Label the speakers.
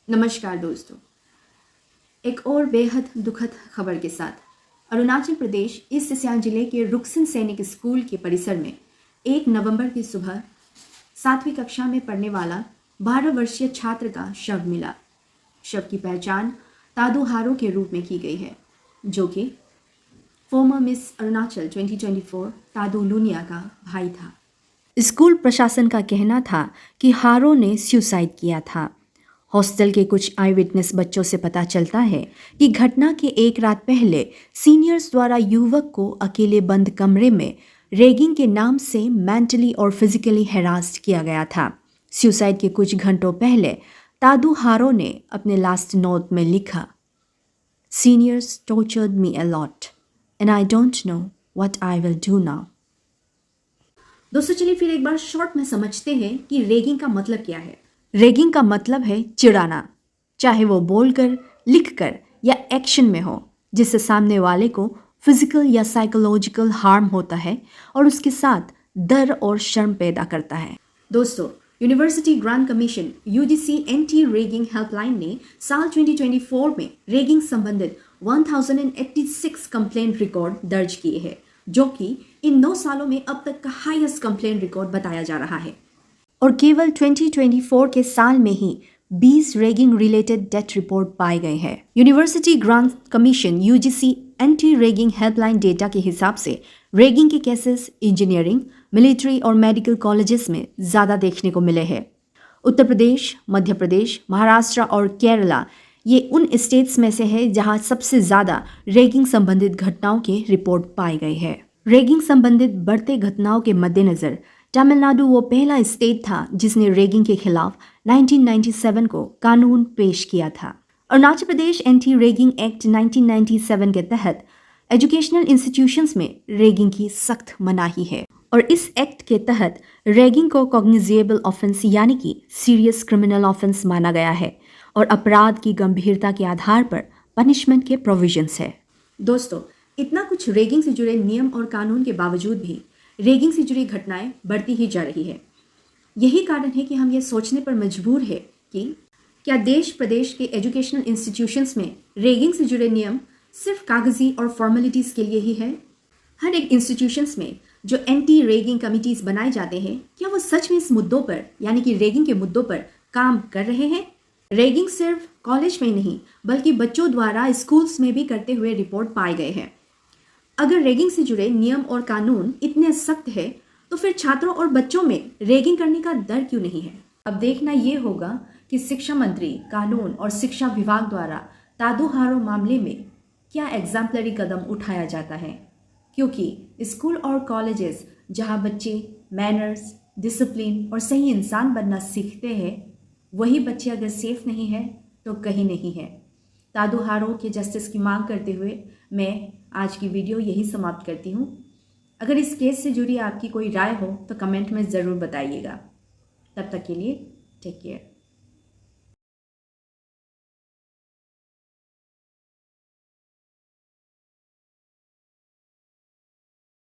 Speaker 1: नमस्कार दोस्तों, एक और बेहद दुखद खबर के साथ अरुणाचल प्रदेश ईस्ट सियांग जिले के रुकसिन सैनिक स्कूल के परिसर में 1 नवंबर की सुबह 7वीं कक्षा में पढ़ने वाला 12 वर्षीय छात्र का शव मिला। शव की पहचान तादू हारो के रूप में की गई है, जो कि फॉर्मर मिस अरुणाचल 2024 तादू लुनिया का भाई था। स्कूल प्रशासन का कहना था कि हारो ने सुसाइड किया था। हॉस्टल के कुछ आई विटनेस बच्चों से पता चलता है कि घटना के एक रात पहले सीनियर्स द्वारा युवक को अकेले बंद कमरे में रैगिंग के नाम से मेंटली और फिजिकली हैरास्ड किया गया था। सुसाइड के कुछ घंटों पहले तादू हारो ने अपने लास्ट नोट में लिखा, seniors tortured me a lot and I don't know what I will do now. दोस्तों, चलिए फिर एक बार शॉर्ट में समझते हैं कि रैगिंग का मतलब क्या है। रैगिंग का मतलब है चिढ़ाना, चाहे वो बोलकर, लिखकर या एक्शन में हो, जिससे सामने वाले को फिजिकल या साइकोलॉजिकल हार्म होता है और उसके साथ डर और शर्म पैदा करता है। दोस्तों, university grant commission UGC anti ragging helpline ने साल 2024 में रैगिंग संबंधित 1086 कंप्लेंट रिकॉर्ड दर्ज किए हैं, जो कि इन 9 सालों में अब तक का हाईएस्ट कंप्लेंट रिकॉर्ड बताया जा रहा है। और केवल 2024 के साल में ही 20 रैगिंग रिलेटेड डेथ रिपोर्ट पाए गए हैं। University grant commission UGC anti ragging helpline data के हिसाब से रैगिंग के केसेस इंजीनियरिंग, मिलिट्री और मेडिकल कॉलेजेस में ज़्यादा देखने को मिले हैं। उत्तर प्रदेश, मध्य प्रदेश, महाराष्ट्र और केरला ये उन स्टेट्स में से है जहां सबसे ज़्यादा रैगिंग संबंधित घटनाओं के रिपोर्ट पाए गए हैं। रैगिंग संबंधित बढ़ते घटनाओं के मद्देनज़र तमिलनाडु वो पहला स्टेट था जिसने रैगिंग के खिलाफ 1997 को कानून पेश किया था। Arunachal Pradesh anti ragging act 1997 के तहत एजुकेशनल इंस्टीट्यूशंस में रैगिंग की सख्त मनाही है और इस एक्ट के तहत रैगिंग को कॉग्निजेबल ऑफेंस यानी कि सीरियस क्रिमिनल ऑफेंस माना गया है और अपराध की गंभीरता के आधार पर पनिशमेंट के प्रोविजंस है। दोस्तों, इतना कुछ रैगिंग से जुड़े नियम और कानून के बावजूद भी रैगिंग से जुड़ी घटनाएं बढ़ती ही जा रही है। यही कारण है कि हम ये सोचने पर मजबूर है कि क्या देश प्रदेश के एजुकेशनल इंस्टीट्यूशंस में रैगिंग से जुड़े नियम सिर्फ कागजी और फॉर्मेलिटीज़ के लिए ही है। हर एक इंस्टीट्यूशंस में जो एंटी रैगिंग कमिटीज़ बनाए जाते हैं, क्या वो सच में इस मुद्दों पर यानी कि रैगिंग के मुद्दों पर काम कर रहे हैं? रैगिंग सिर्फ कॉलेज में नहीं बल्कि बच्चों द्वारा स्कूल्स में भी करते हुए रिपोर्ट पाए गए हैं। अगर रैगिंग से जुड़े नियम और कानून इतने सख्त है तो फिर छात्रों और बच्चों में रैगिंग करने का डर क्यों नहीं है? अब देखना ये होगा कि शिक्षा मंत्री, कानून और शिक्षा विभाग द्वारा तादू हारो मामले में क्या एग्जाम्पलरी कदम उठाया जाता है, क्योंकि स्कूल और कॉलेजेस जहां बच्चे मैनर्स, डिसिप्लिन और सही इंसान बनना सीखते हैं, वही बच्चे अगर सेफ नहीं है तो कहीं नहीं है। तादू हारो के जस्टिस की मांग करते हुए मैं आज की वीडियो यही समाप्त करती हूँ। अगर इस केस से जुड़ी आपकी कोई राय हो तो कमेंट में ज़रूर बताइएगा। तब तक के लिए टेक केयर।